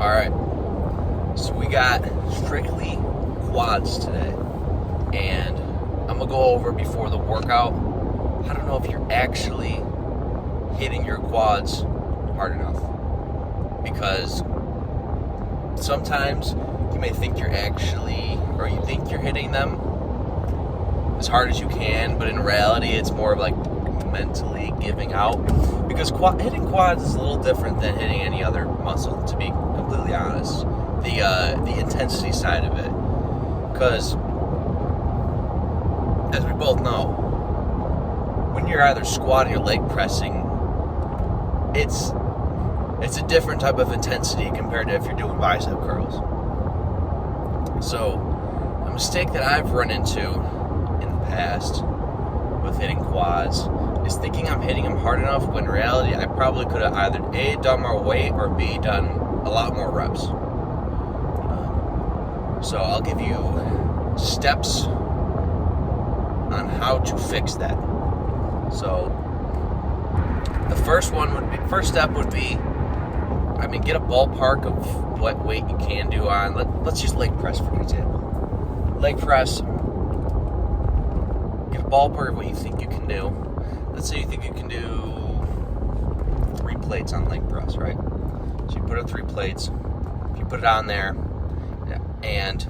Alright, so we got strictly quads today, and I'm gonna go over before the workout. I don't know if you're actually hitting your quads hard enough, because sometimes you may think you're you think you're hitting them as hard as you can, but in reality it's more of like mentally giving out, because hitting quads is a little different than hitting any other muscle, to be completely honest. The intensity side of it, because as we both know, when you're either squatting or leg pressing, it's a different type of intensity compared to if you're doing bicep curls. So a mistake that I've run into in the past with hitting quads is thinking I'm hitting them hard enough, when in reality I probably could have either A, done more weight, or B, done a lot more reps. So I'll give you steps on how to fix that. So the first step would be, get a ballpark of what weight you can do on, let's use leg press for example. Leg press, get a ballpark of what you think you can do. Let's say you think you can do 3 plates on leg press, right? So you put up 3 plates, if you put it on there, and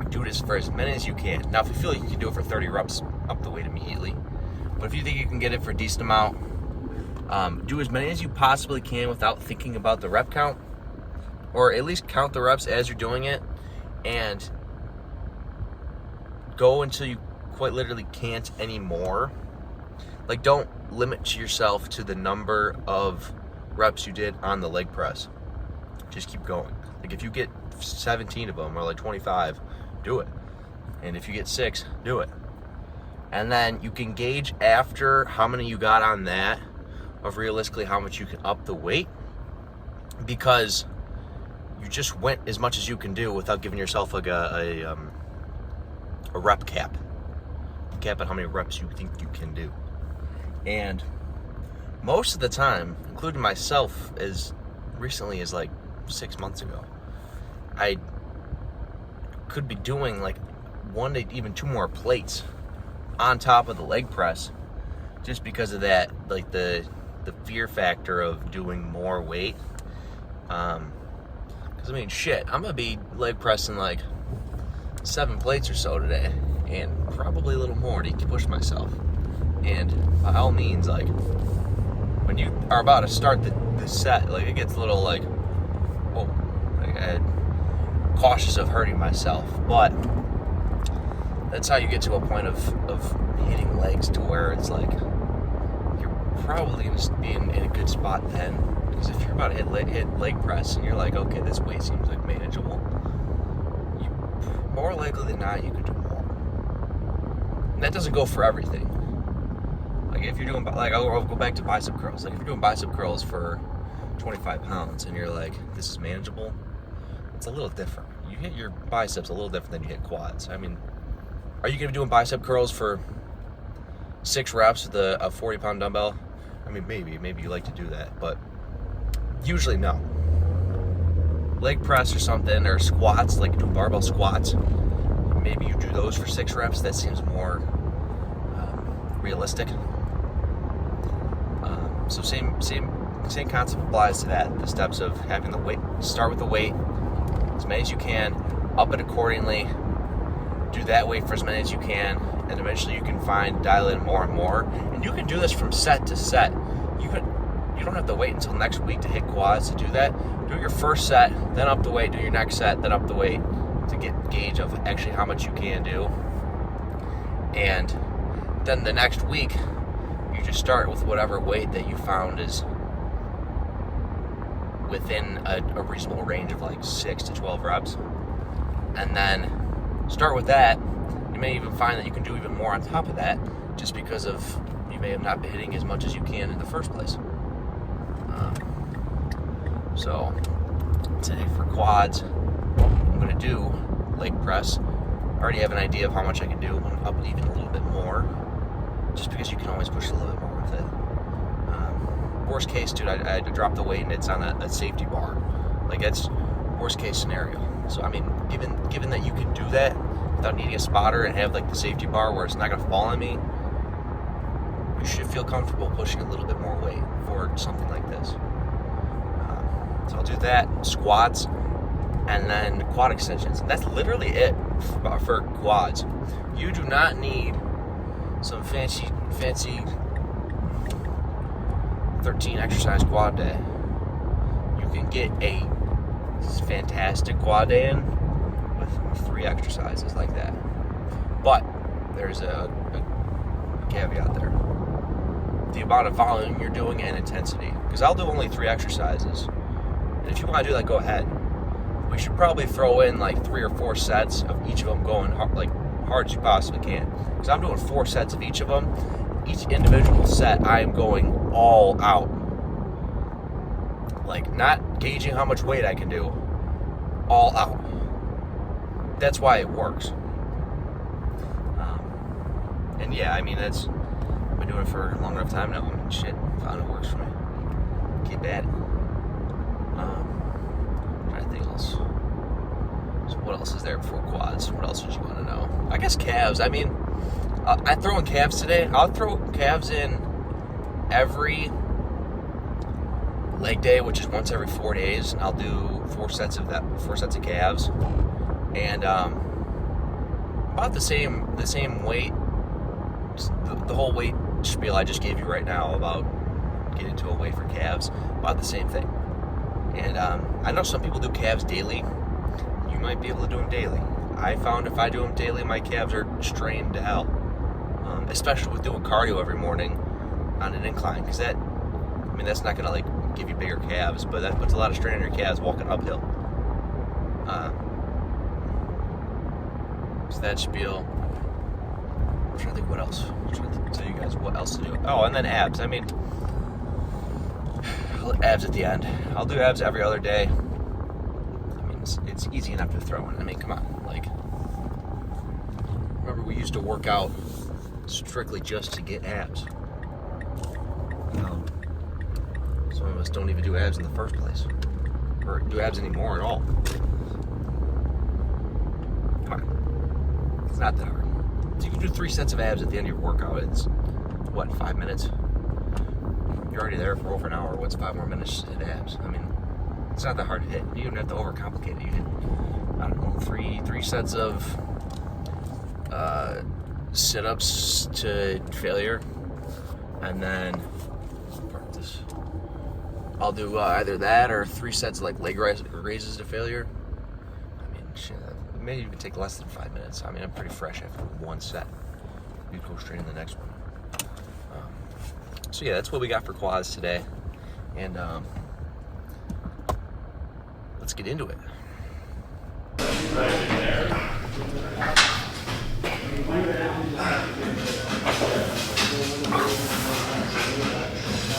do it for as many as you can. Now, if you feel like you can do it for 30 reps, up the weight immediately. But if you think you can get it for a decent amount, do as many as you possibly can without thinking about the rep count, or at least count the reps as you're doing it, and go until you quite literally can't anymore. Like, don't limit yourself to the number of reps you did on the leg press. Just keep going. Like, if you get 17 of them, or like 25, do it. And if you get 6, do it. And then you can gauge after how many you got on that of realistically how much you can up the weight, because you just went as much as you can do without giving yourself like a rep cap on how many reps you think you can do. And most of the time, including myself, as recently as like 6 months ago, I could be doing like 1 to even 2 more plates on top of the leg press, just because of that, like the fear factor of doing more weight. Because I'm gonna be leg pressing like 7 plates or so today, and probably a little more to push myself. And by all means, like, when you are about to start the set, like, it gets a little like, oh, like, I'm cautious of hurting myself. But that's how you get to a point of hitting legs to where it's like you're probably going to be in a good spot then. Because if you're about to hit leg press and you're like, okay, this weight seems like manageable, more likely than not, you could do more. And that doesn't go for everything. Like, if you're doing, like, I'll go back to bicep curls. Like, if you're doing bicep curls for 25 pounds and you're like, this is manageable, it's a little different. You hit your biceps a little different than you hit quads. Are you going to be doing bicep curls for 6 reps with a 40-pound dumbbell? Maybe you like to do that, but usually no. Leg press or something, or squats, like do barbell squats, maybe you do those for 6 reps. That seems more realistic. So same concept applies to that. The steps of having the weight, start with the weight, as many as you can, up it accordingly, do that weight for as many as you can, and eventually you can dial in more and more. And you can do this from set to set. You don't have to wait until next week to hit quads to do that. Do your first set, then up the weight, do your next set, then up the weight, to get a gauge of actually how much you can do. And then the next week, you just start with whatever weight that you found is within a reasonable range of like 6 to 12 reps. And then start with that. You may even find that you can do even more on top of that, just because of you may have not been hitting as much as you can in the first place. So today for quads, I'm going to do leg press. I already have an idea of how much I can do. I'm going to up it even a little bit more, just because you can always push a little bit more with it. Worst case, dude, I had to drop the weight and it's on a safety bar. Like, that's worst case scenario. So, I mean, given that you can do that without needing a spotter and have, like, the safety bar where it's not going to fall on me, you should feel comfortable pushing a little bit more weight for something like this. So I'll do that, squats, and then quad extensions. And that's literally it for quads. You do not need some fancy 13 exercise quad day. You can get a fantastic quad day in with 3 exercises like that. But there's a caveat there. The amount of volume you're doing and intensity. Because I'll do only 3 exercises. And if you want to do that, go ahead. We should probably throw in like 3 or 4 sets of each of them going hard as you possibly can. Because I'm doing 4 sets of each of them. Each individual set, I am going all out. Like, not gauging how much weight I can do. All out. That's why it works. And yeah, I mean, I've been doing it for a long enough time now. And shit, found it works for me. Keep at it. Trying to think else. So what else is there before quads? What else would you want to know? I guess calves. I mean, I throw in calves today. I'll throw calves in every leg day, which is once every 4 days. And I'll do 4 sets of calves, and about the same weight. The whole weight spiel I just gave you right now about getting to a weight for calves, about the same thing. And I know some people do calves daily. You might be able to do them daily. I found if I do them daily, my calves are strained to hell. Especially with doing cardio every morning on an incline, because that's not gonna like give you bigger calves, but that puts a lot of strain on your calves walking uphill. So that spiel. I'm trying to think what else. I'm trying to tell you guys what else to do. Oh, and then abs. I mean, abs at the end. I'll do abs every other day. I mean, it's easy enough to throw in. I mean, come on. Like, remember we used to work out strictly just to get abs. Some of us don't even do abs in the first place, or do abs anymore at all. Come on. It's not that hard. So you can do 3 sets of abs at the end of your workout. It's, what, 5 minutes? You're already there for over an hour. What's 5 more minutes to hit abs? I mean, it's not that hard to hit. You don't have to overcomplicate it. You hit, I don't know, three sets of sit-ups to failure. And then I'll do either that or 3 sets of like leg raises to failure. I mean, shit, maybe even take less than 5 minutes. I mean, I'm pretty fresh after 1 set. You go straight in the next one. So yeah, that's what we got for quads today. And let's get into it.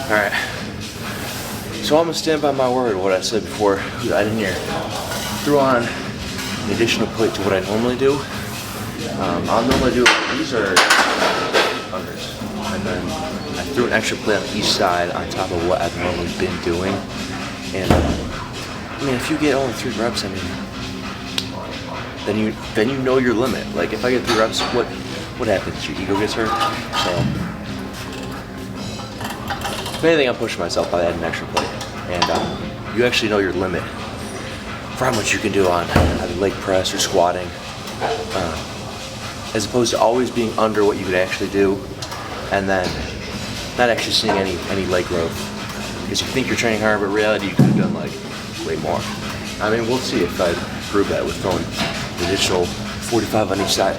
All right. So I'm gonna stand by my word, what I said before I didn't hear. Threw on an additional plate to what I normally do. I'll normally do, these are unders. And then I threw an extra plate on each side on top of what I've normally been doing. And I mean, if you get only 3 reps, I mean, then you know your limit. Like, if I get 3 reps, what happens? Your ego gets hurt. So if anything, I'm pushing myself by adding an extra plate. And you actually know your limit for how much you can do on either leg press or squatting, as opposed to always being under what you could actually do, and then not actually seeing any leg growth. Because you think you're training hard, but in reality you could have done like way more. I mean, we'll see if I prove that with throwing an additional 45 on each side.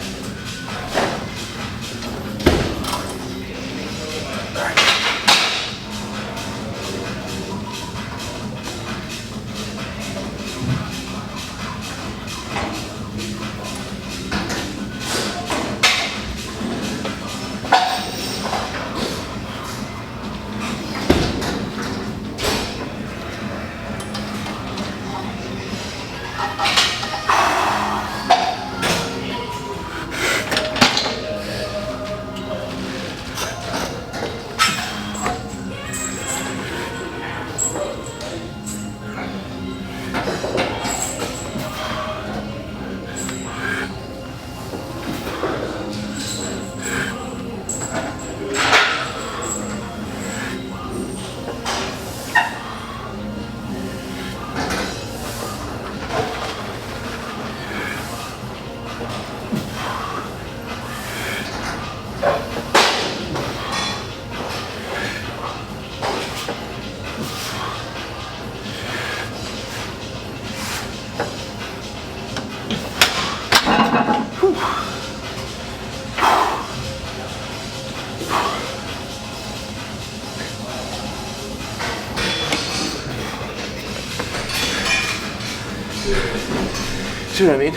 See what I mean?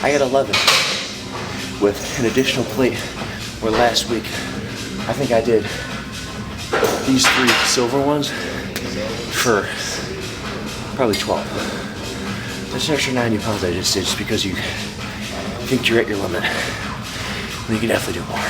I got 11 with an additional plate where last week I think I did these 3 silver ones for probably 12. That's an extra 90 pounds I just did just because you think you're at your limit. You can definitely do more.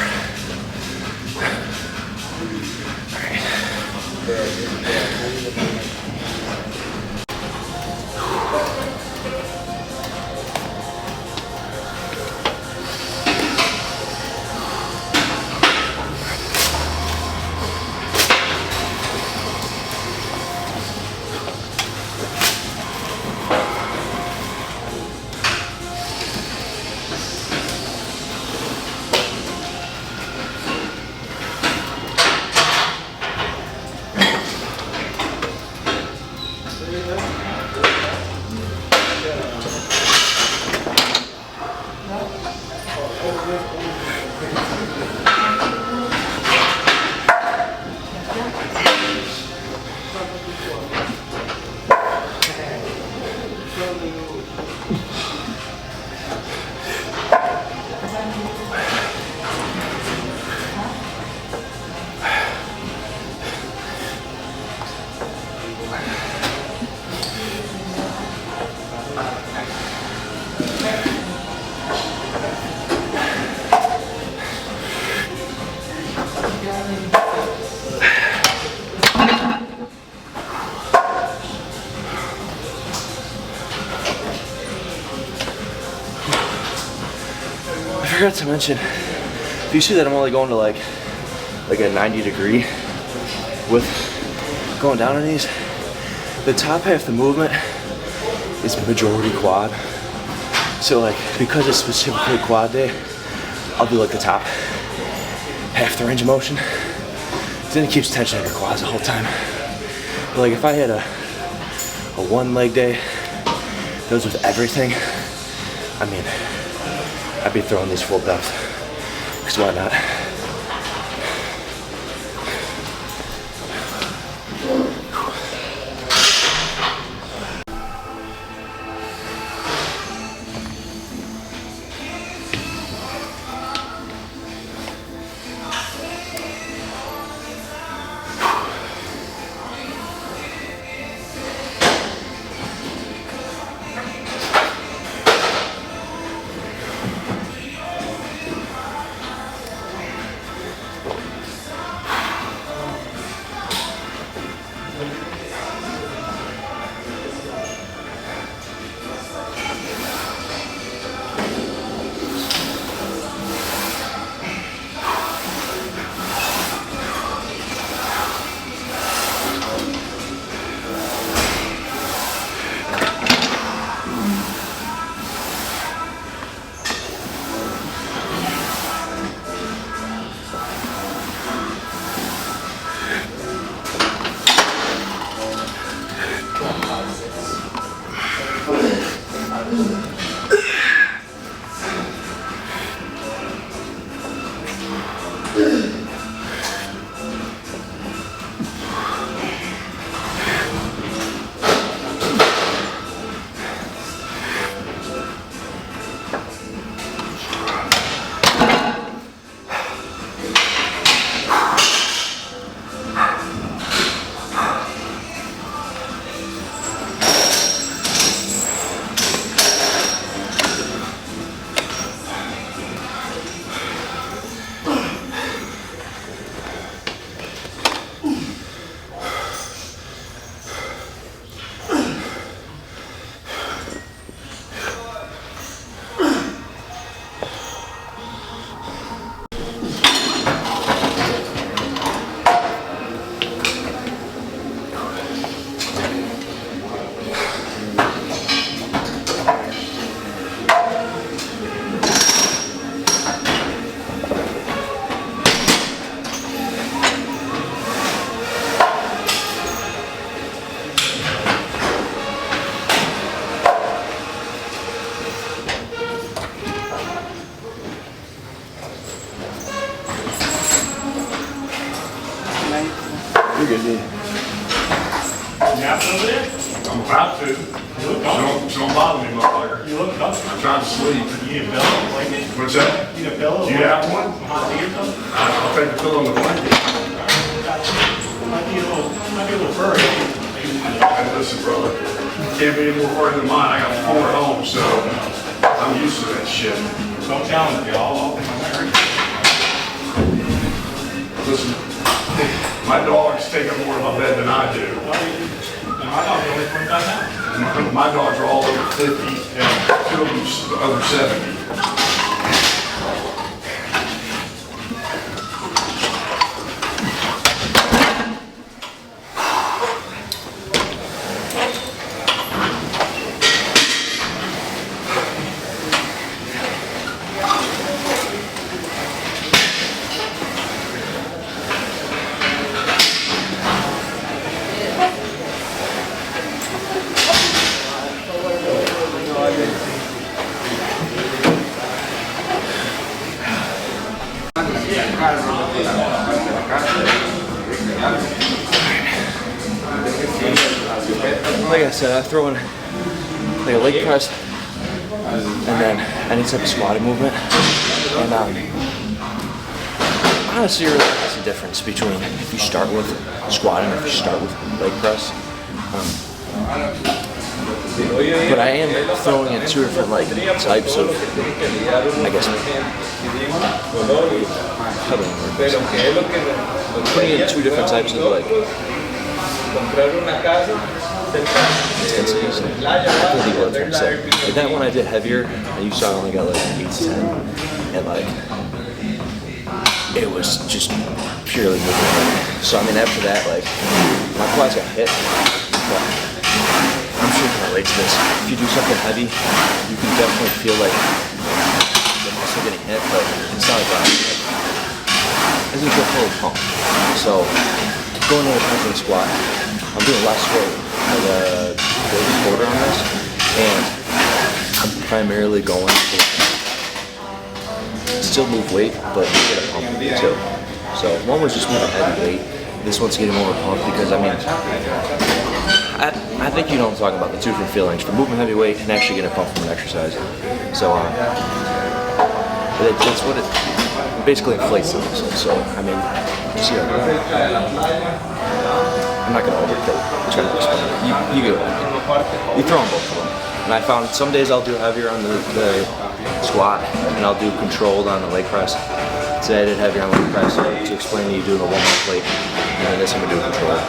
I forgot to mention, if you see that I'm only going to like a 90 degree with going down on these, the top half of the movement is majority quad. So like, because it's specifically quad day, I'll do like the top half the range of motion. Then it keeps tension in your quads the whole time. But like if I had a 1 leg day, those with everything, I mean, I'd be throwing these full depth, because why not? I'm about to. Don't bother me, motherfucker. You look comfortable. I'm trying to sleep. You need a pillow, blanket? What's that? You need a pillow? Do you have one? Hot tea or something? I'll take the pillow and the blanket. Might be a little furry. Hey, listen, brother. Can't be any more furry than mine. I got 4 at home, so I'm used to that shit. Don't challenge me. I'll take my marriage. Listen, my dogs take up more of my bed than I do. My dog's only 25 pounds. My dogs are all over 50, and 2 of them over 70. Like I said, I throw in like a leg press and then any type of squatting movement. And honestly, really, that's the difference between if you start with squatting or if you start with leg press. But I am throwing in 2 different like types of, I guess, how do I word this? Putting in 2 different types of like intensities. I really worked on so like that one I did heavier. You saw I only got like 8 to 10, and like it was just purely movement. So I mean after that, like my quads got hit. But I'm sure you can relate to this. If you do something heavy, you can definitely feel like the muscle getting hit, but it's not like that. It doesn't feel fully pumped. So going into a pumping squat, I'm doing less for like a quarter on this, and I'm primarily going to still move weight, but get a pump too. So one was just moving heavy weight. This one's getting more pumped because I mean, I think you know what I'm talking about, the 2 different feelings for moving heavy weight and actually getting a pump from an exercise. So that's what it basically inflates the muscle. So I mean, you see how I'm not going to try to explain it. You get what I mean. You throw on both of them. And I found some days I'll do heavier on the squat and I'll do controlled on the leg press. Today I did heavier on the leg press to explain to you doing a 1-minute plate. And then this I'm going to do controlled.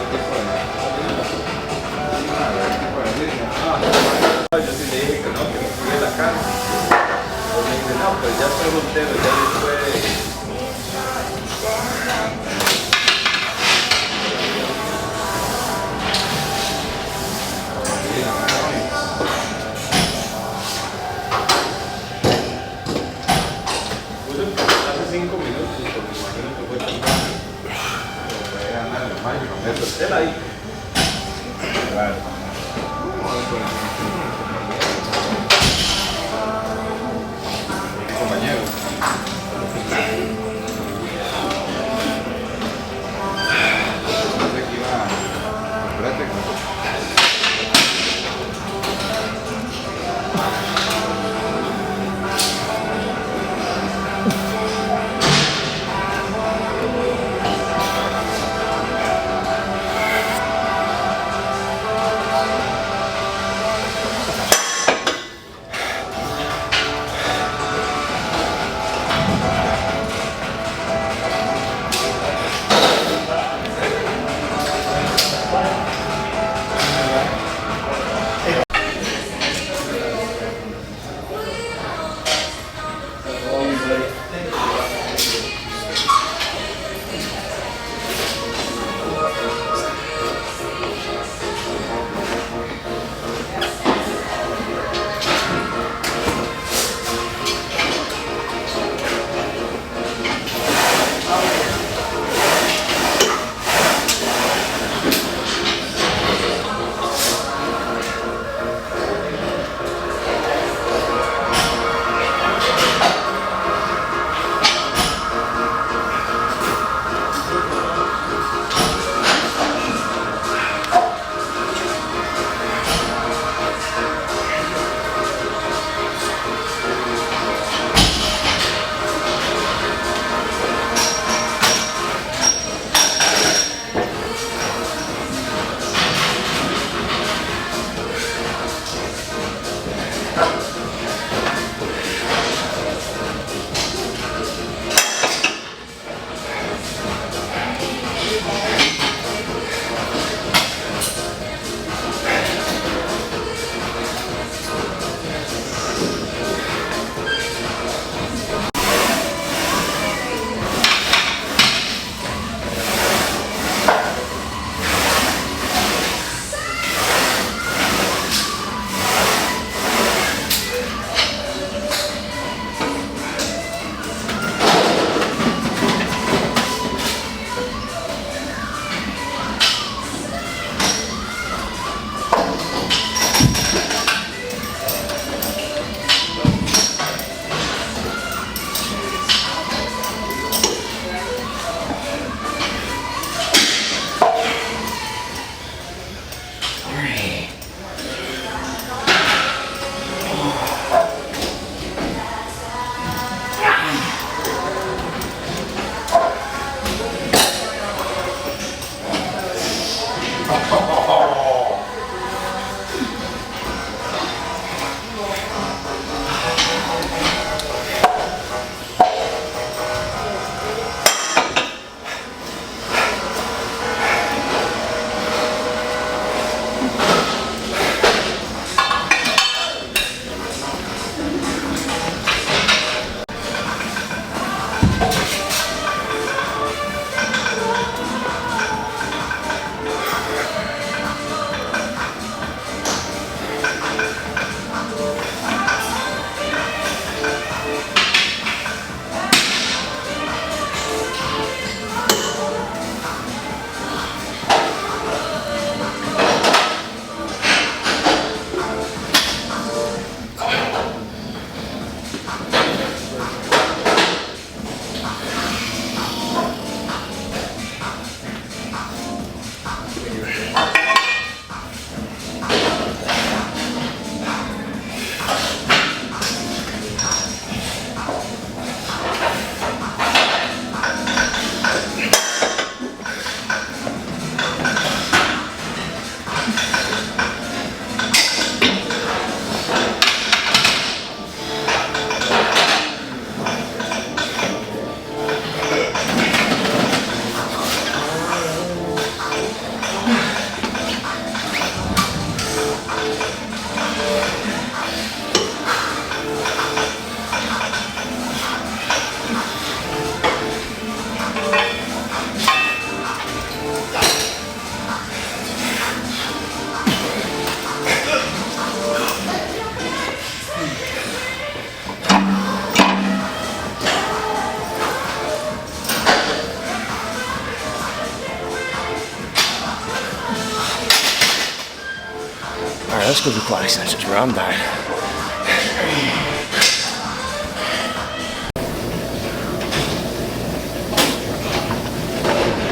All right, let's go do quad extensions, bro. I'm dying.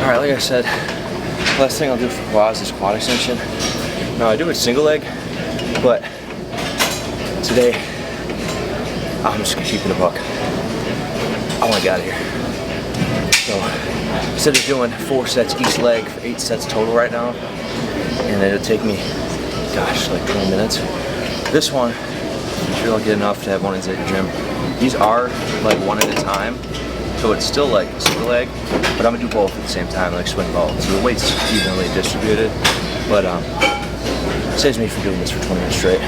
All right, like I said, last thing I'll do for quads is quad extension. Now I do a single leg, but today I'm just gonna keep it a buck. I want to get out of here. So instead of doing 4 sets each leg for 8 sets total right now, and it'll take me, gosh, like 20 minutes. This one, I'm sure I'll get enough to have one of these at your gym. These are like one at a time, so it's still like a single leg, but I'm gonna do both at the same time, like swing both. So the weight's evenly distributed, but it saves me from doing this for 20 minutes straight.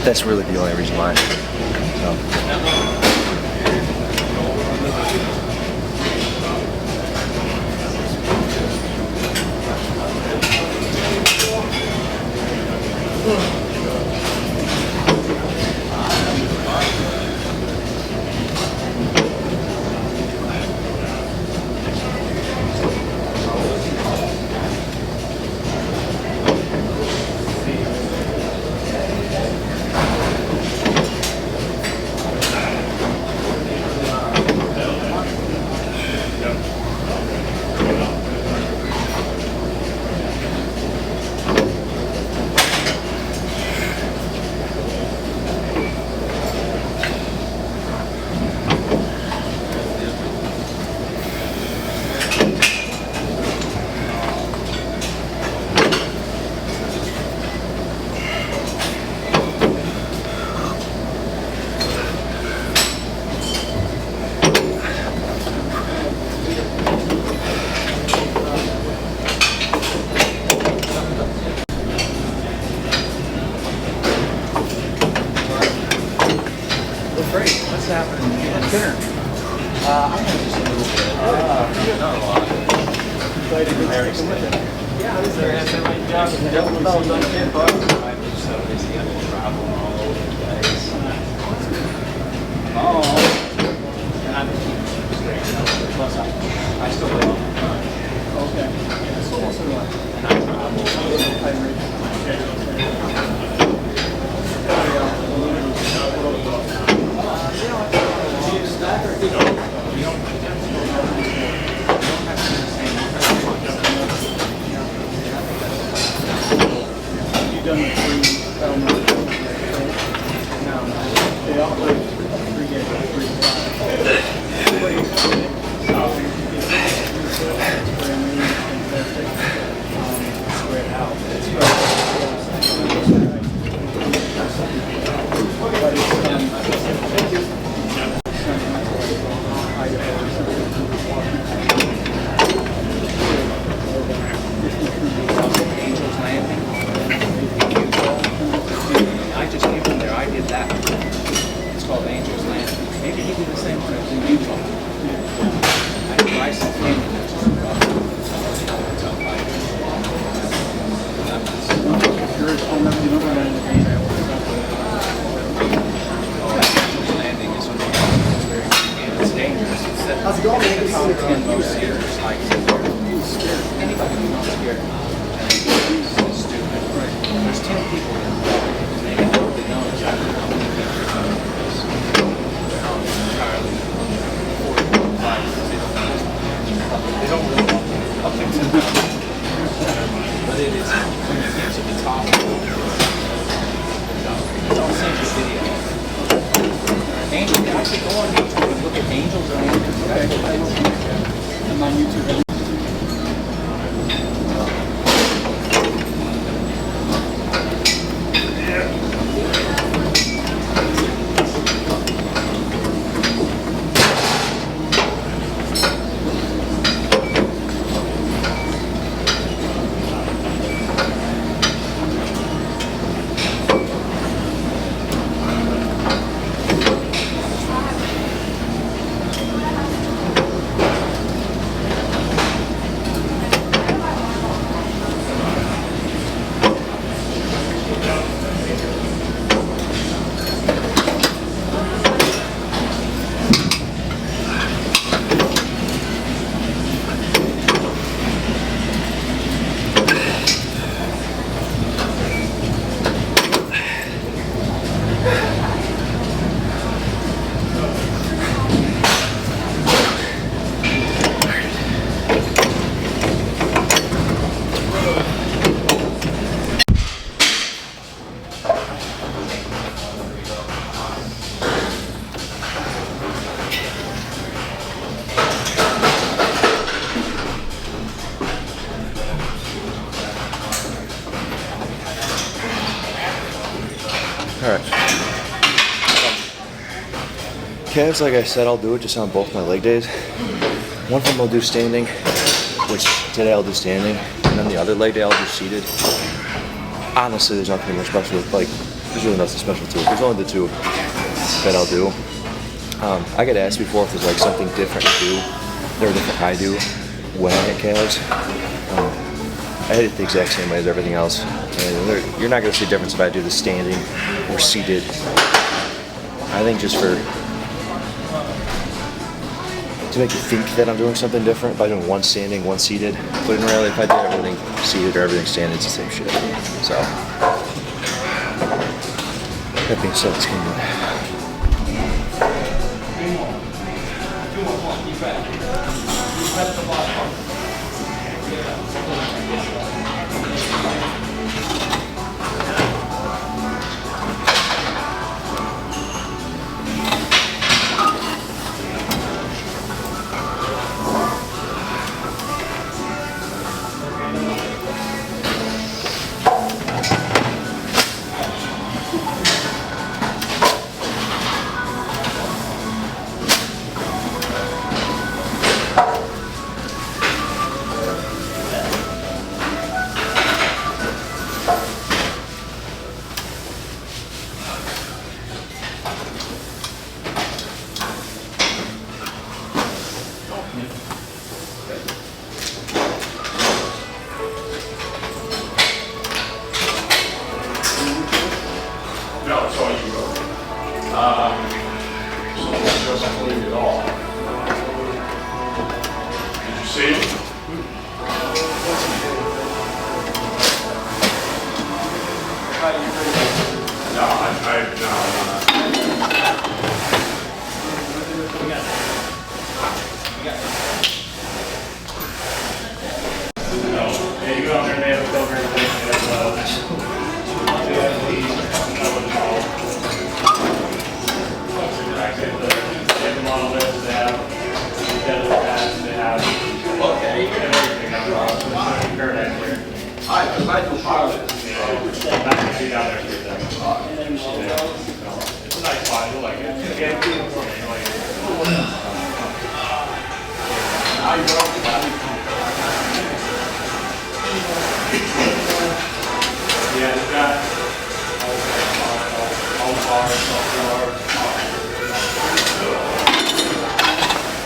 That's really the only reason why. So. Alright. Calves, like I said, I'll do it just on both my leg days. One of them I'll do standing, which today I'll do standing, and then the other leg day I'll do seated. Honestly, there's nothing more special. Like, there's really nothing special to it. There's only the two that I'll do. I get asked before if there's like something different to do, or different I do when I hit calves. I hit it the exact same way as everything else. And you're not going to see a difference if I do the standing or seated. I think just to make you think that I'm doing something different by doing one standing, one seated. But in reality, if I did everything seated or everything standing, it's the same shit. So, that being said, let's continue. No, it's all you wrote. So it doesn't believe at all. Did you see it? No, Yeah, you go out there and they have a program as well. They have them on a list, they have deadlift pads, they have everything on the current end here. I can see down there for them. It's a nice spot, you'll like it. Yeah, you'll like it. Yeah, it's got all bars,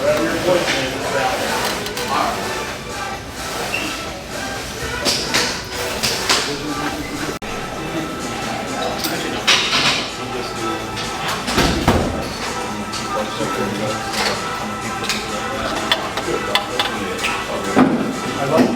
whatever your poison is, it's out there. I like it.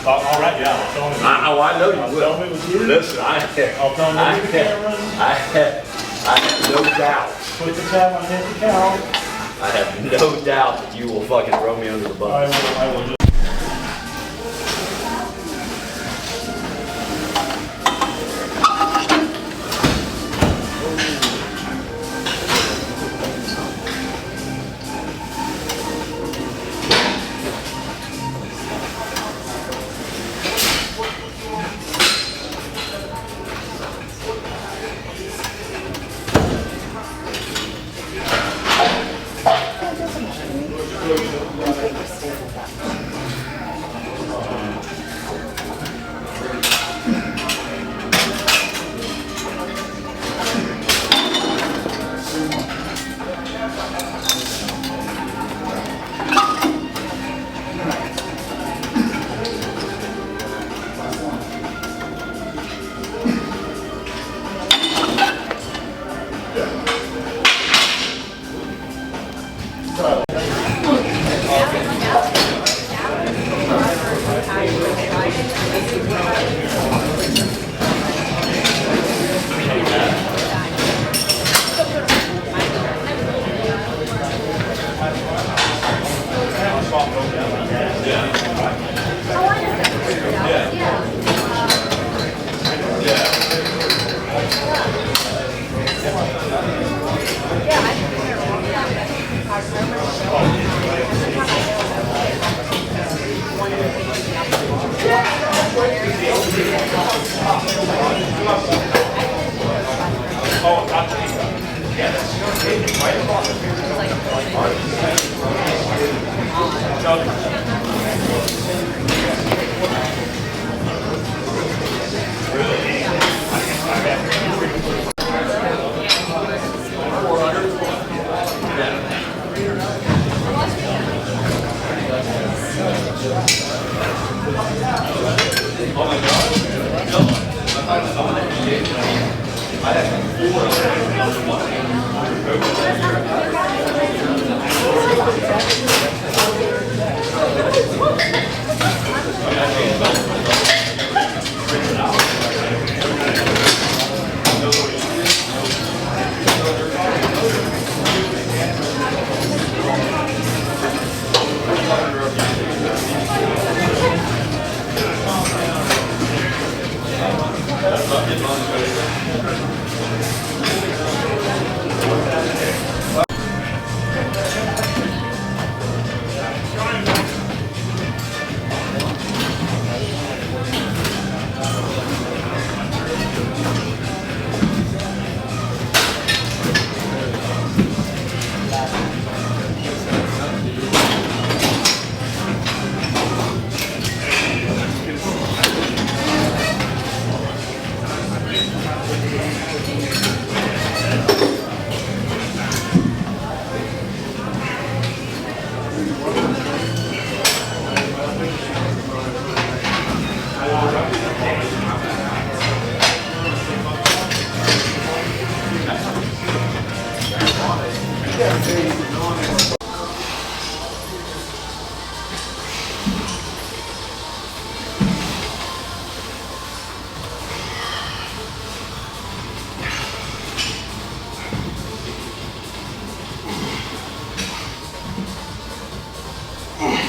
All right, yeah, I'll tell him. I know you I'll will. tell him it was you. Listen, I'll tell him to leave the cameras. I have no doubt. Put the tab on his account. I have no doubt that you will fucking throw me under the bus. I will just.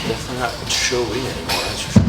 Definitely not showy anymore, that's for sure.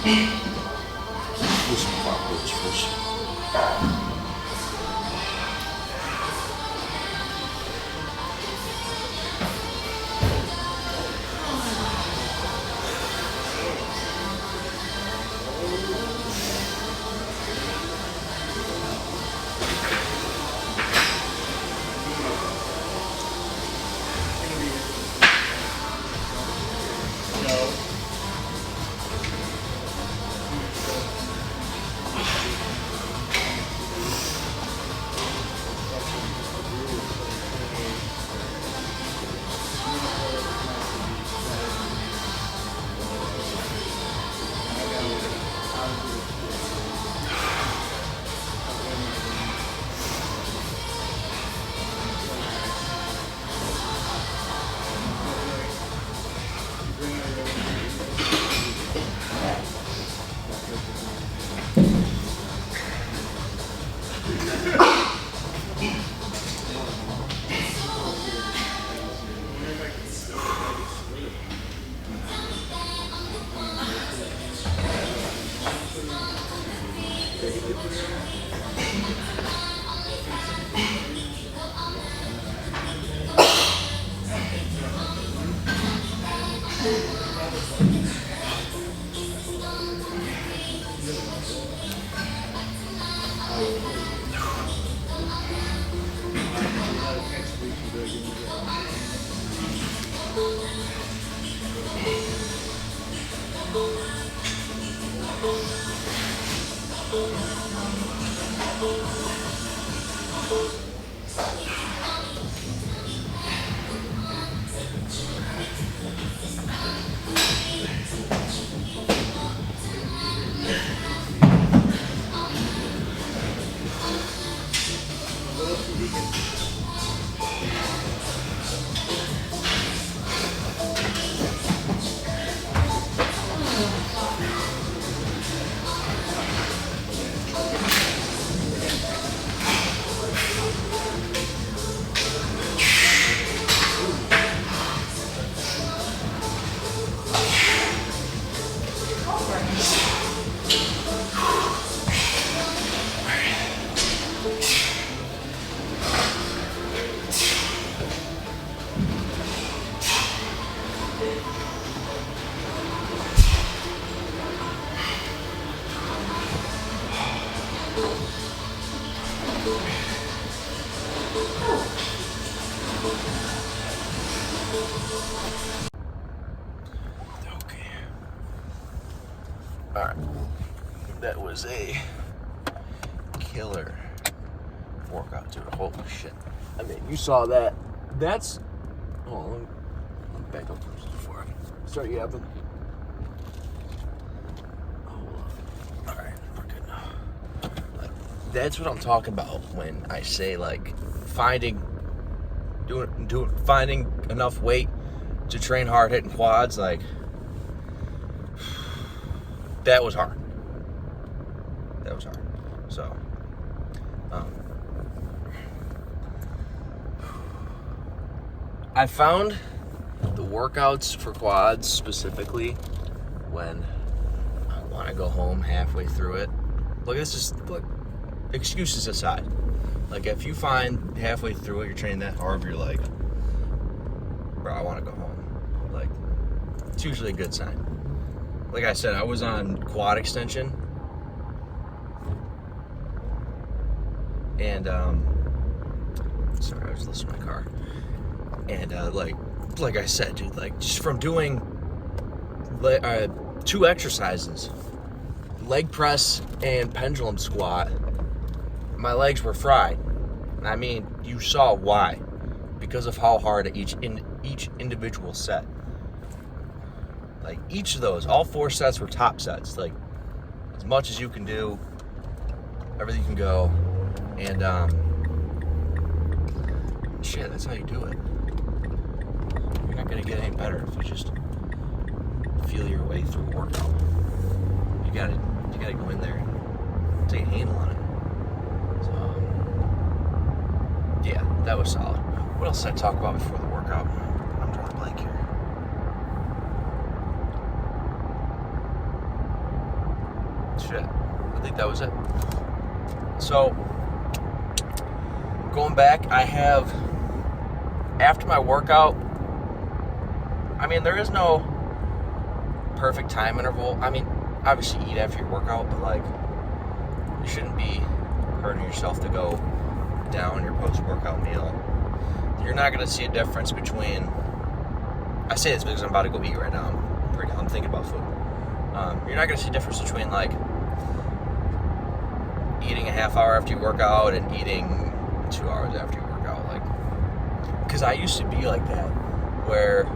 Do some front glutes first. Okay. All right. That was a killer workout, dude. Holy shit. I mean, you saw that. That's... Oh, let me back up first before I start yapping. All right, we're good now. That's what I'm talking about when I say, like, finding enough weight to train hard hitting quads. Like, that was hard. That was hard. So, I found the workouts for quads specifically when I want to go home halfway through it. Look, this is, look, excuses aside. Like, if you find halfway through it, you're training that hard, you're like, bro, I want to go home. Like, it's usually a good sign. Like I said, I was on quad extension. And, sorry, I was listening to my car. And, like I said, dude, like, just from doing 2 exercises, leg press and pendulum squat, my legs were fried. I mean, you saw why. Because of how hard each individual set. Like, each of those, all 4 sets were top sets. Like, as much as you can do, everything can go. And, shit, that's how you do it. You're not gonna get any better if you just feel your way through a workout. You gotta go in there and take a handle on it. So, yeah, that was solid. What else did I talk about before the workout? I'm drawing a blank here. Shit, I think that was it. So, going back, I have, after my workout, I mean, there is no perfect time interval. I mean, obviously eat after your workout, but like, you shouldn't be hurting yourself to go down your post-workout meal. You're not going to see a difference between, I say this because I'm about to go eat right now. I'm thinking about food. You're not going to see a difference between like eating a half hour after you work out and eating 2 hours after you work out. Like, because I used to be like that, where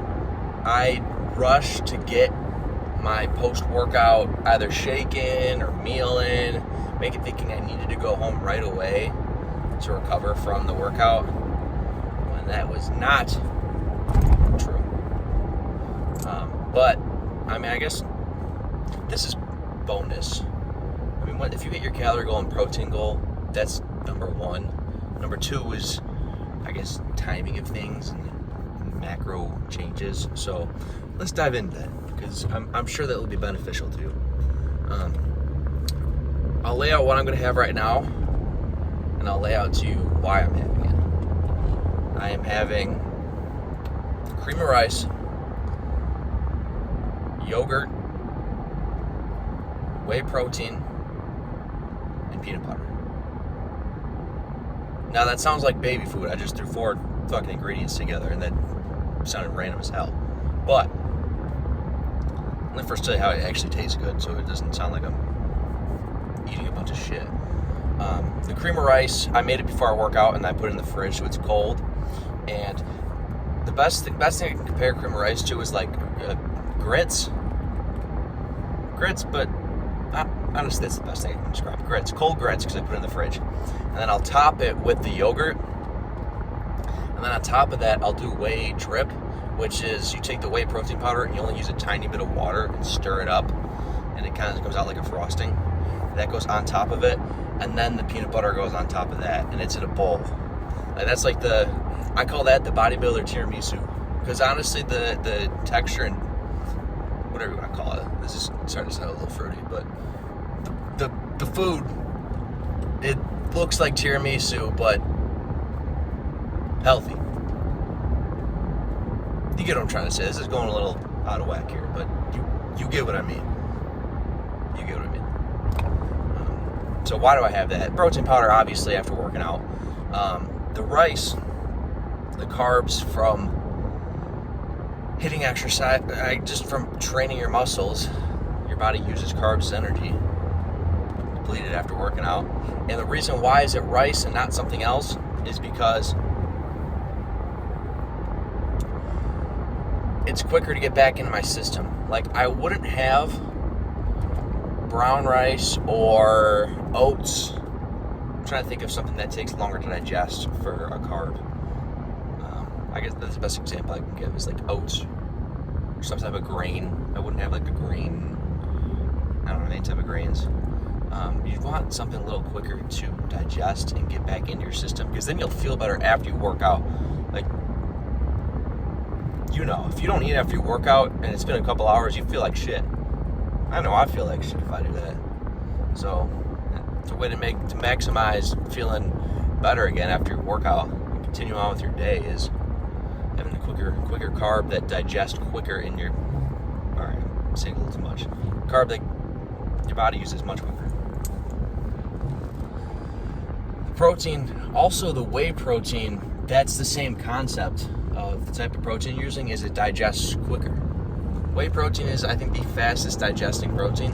I rush to get my post-workout either shake in or meal in, make it thinking I needed to go home right away to recover from the workout, when that was not true. But, I mean, I guess this is bonus. I mean, if you hit your calorie goal and protein goal, that's number 1. Number 2 is, I guess, timing of things and macro changes. So let's dive into that, because I'm sure that will be beneficial to you. I'll lay out what I'm going to have right now, and I'll lay out to you why I'm having it. I am having cream of rice, yogurt, whey protein, and peanut butter. Now that sounds like baby food. I just threw 4 fucking ingredients together, and that sounded random as hell. But let me first tell you how it actually tastes good, so it doesn't sound like I'm eating a bunch of shit. The cream of rice, I made it before I work out, and I put it in the fridge so it's cold. And the best thing I can compare cream of rice to is like grits, but honestly, that's the best thing I can describe. Grits, cold grits, because I put it in the fridge. And then I'll top it with the yogurt. And then on top of that, I'll do whey drip, which is you take the whey protein powder and you only use a tiny bit of water and stir it up, and it kind of comes out like a frosting. That goes on top of it, and then the peanut butter goes on top of that, and it's in a bowl. Like, that's like I call that the bodybuilder tiramisu, because honestly, the texture and whatever you want to call it, this is starting to sound a little fruity, but the food, it looks like tiramisu, but healthy. You get what I'm trying to say. This is going a little out of whack here, but you get what I mean. You get what I mean. So why do I have that? Protein powder, obviously, after working out. The rice, the carbs from hitting exercise, just from training your muscles, your body uses carbs as energy, depleted after working out. And the reason why is it rice and not something else is because it's quicker to get back into my system. Like, I wouldn't have brown rice or oats. I'm trying to think of something that takes longer to digest for a carb. I guess that's the best example I can give is like oats or some type of grain. I wouldn't have like a grain, I don't know, any type of grains. You want something a little quicker to digest and get back into your system, because then you'll feel better after you work out. Like, you know, if you don't eat after you work out and it's been a couple hours, you feel like shit. I know I feel like shit if I do that. So it's a way to maximize feeling better again after your workout and continue on with your day is having a quicker carb that digests quicker in your, alright, I'm saying a little too much. Carb that your body uses much quicker. The protein, also the whey protein, that's the same concept of the type of protein you're using, is it digests quicker. Whey protein is, I think, the fastest digesting protein.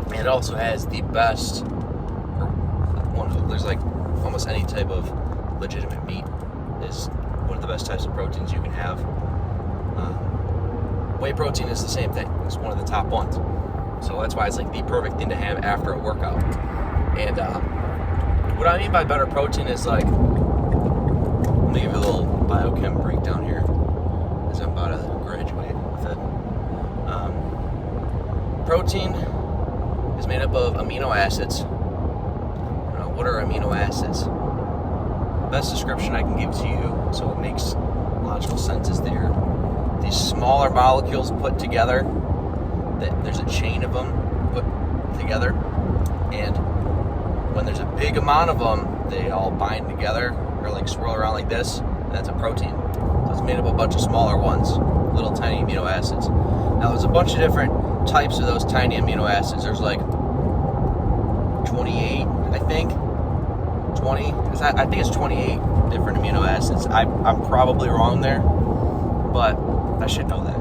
And it also has the best, or one of, there's like almost any type of legitimate meat is one of the best types of proteins you can have. Whey protein is the same thing. It's one of the top ones. So that's why it's like the perfect thing to have after a workout. And what I mean by better protein is like, let me give you a little biochem breakdown here, as I'm about to graduate with it. Protein is made up of amino acids. What are amino acids? Best description I can give to you, so it makes logical sense, is they're these smaller molecules put together. That there's a chain of them put together, and when there's a big amount of them, they all bind together or like swirl around like this. And that's a protein. So it's made up of a bunch of smaller ones, little tiny amino acids. Now there's a bunch of different types of those tiny amino acids. There's like 28, I think. 20. I think it's 28 different amino acids. I'm probably wrong there, but I should know that.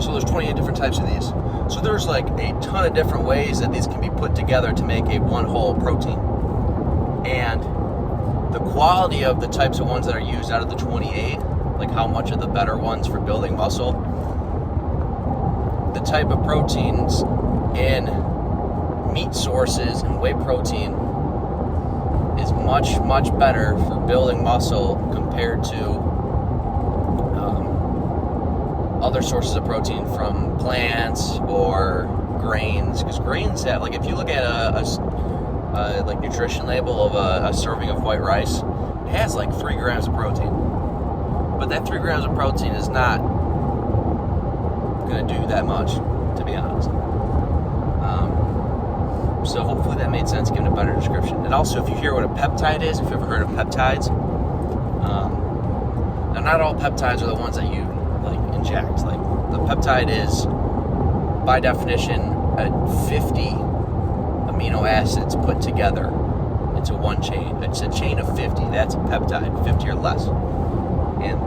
So there's 28 different types of these. So there's like a ton of different ways that these can be put together to make a one whole protein. And the quality of the types of ones that are used out of the 28, like how much are the better ones for building muscle, the type of proteins in meat sources and whey protein is much, much better for building muscle compared to other sources of protein from plants or grains. Because grains have, like, if you look at a like nutrition label of a serving of white rice, it has like 3 grams of protein. But that 3 grams of protein is not going to do that much, to be honest. So hopefully that made sense, giving a better description. And also, if you hear what a peptide is, if you've ever heard of peptides, now not all peptides are the ones that you like inject. Like, the peptide is, by definition, 50 amino acids put together into one chain. It's a chain of 50. That's a peptide, 50 or less. And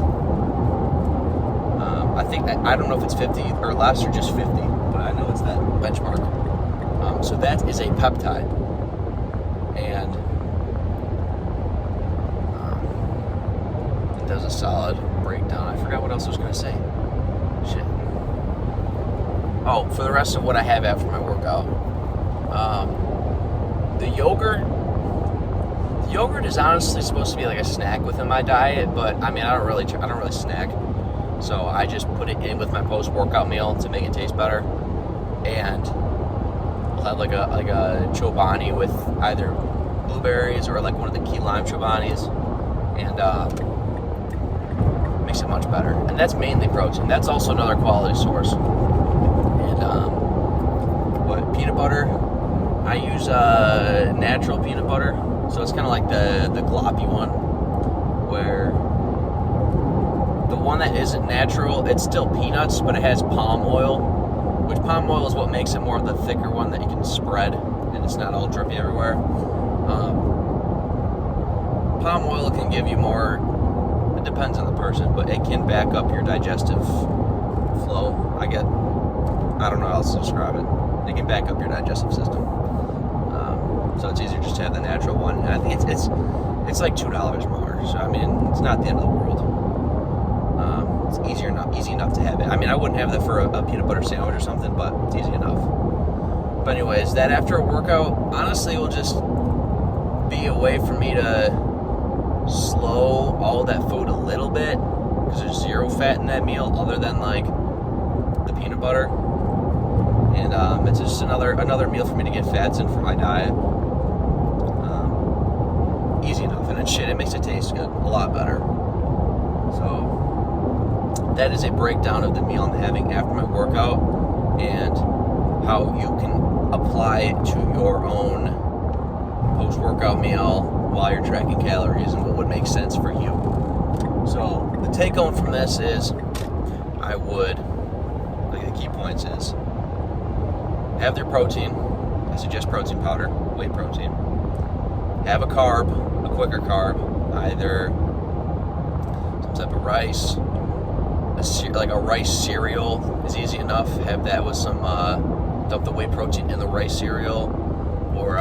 I don't know if it's 50 or less or just 50, but I know it's that benchmark. So that is a peptide. And it does a solid breakdown. I forgot what else I was going to say. Shit. Oh, for the rest of what I have after my workout. The yogurt is honestly supposed to be like a snack within my diet, but I mean, I don't really snack. So I just put it in with my post-workout meal to make it taste better. And I'll have like a chobani with either blueberries or like one of the key lime chobanis, and makes it much better. And that's mainly protein. That's also another quality source. And peanut butter, I use natural peanut butter, so it's kind of like the gloppy one, where the one that isn't natural, it's still peanuts, but it has palm oil, which palm oil is what makes it more of the thicker one that you can spread, and it's not all drippy everywhere. Palm oil can give you more, it depends on the person, but it can back up your digestive flow. I don't know how else to describe it. It can back up your digestive system. So it's easier just to have the natural one. And I think it's like $2 more. So I mean, it's not the end of the world. It's easy enough to have it. I mean, I wouldn't have that for a peanut butter sandwich or something, but it's easy enough. But anyways, that after a workout, honestly, will just be a way for me to slow all that food a little bit, because there's zero fat in that meal other than like the peanut butter. And it's just another meal for me to get fats in for my diet. Easy enough, and it makes it taste good, a lot better. So that is a breakdown of the meal I'm having after my workout, and how you can apply it to your own post-workout meal while you're tracking calories, and what would make sense for you. So the take home from this is, the key points is, have their protein. I suggest protein powder, whey protein. Have a carb, a quicker carb, either some type of rice, like a rice cereal is easy enough. Have that with some, dump the whey protein in the rice cereal, or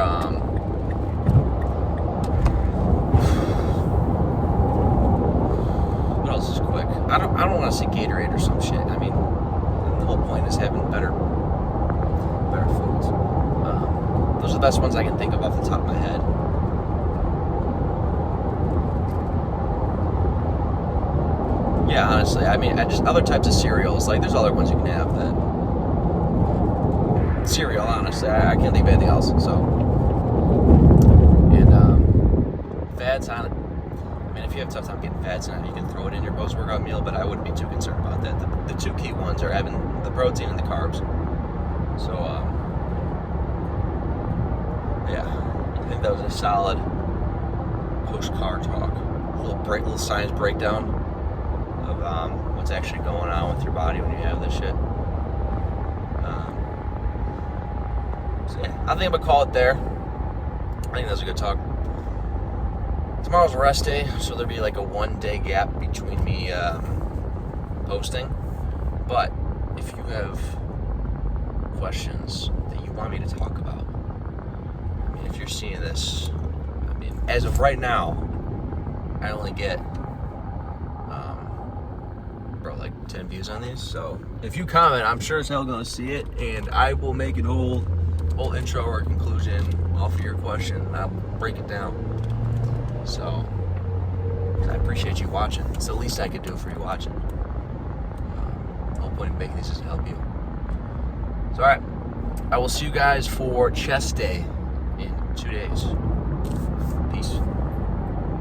what else is quick? I don't want to say Gatorade or some shit. I mean, the whole point is having better foods. Those are the best ones I can think of off the top of my head. Yeah, honestly, I mean, just other types of cereals. Like, there's other ones you can have that. Cereal, honestly, I can't think of anything else. So, and fats on it. I mean, if you have a tough time getting fats on it, you can throw it in your post-workout meal, but I wouldn't be too concerned about that. The two key ones are having the protein and the carbs. So, yeah, I think that was a solid post-car talk. A little science breakdown of what's actually going on with your body when you have this shit. So yeah, I think I'm gonna call it there. I think that was a good talk. Tomorrow's a rest day, so there'll be like a 1-day gap between me posting. But if you have questions that you want me to talk about, I mean, if you're seeing this, I mean, as of right now, I only get like 10 views on these. So if you comment, I'm sure as hell gonna see it, and I will make an whole intro or conclusion off of your question, and I'll break it down. So I appreciate you watching. It's the least I could do for you watching. The whole point of making this is to help you. So alright, I will see you guys for chest day in 2 days.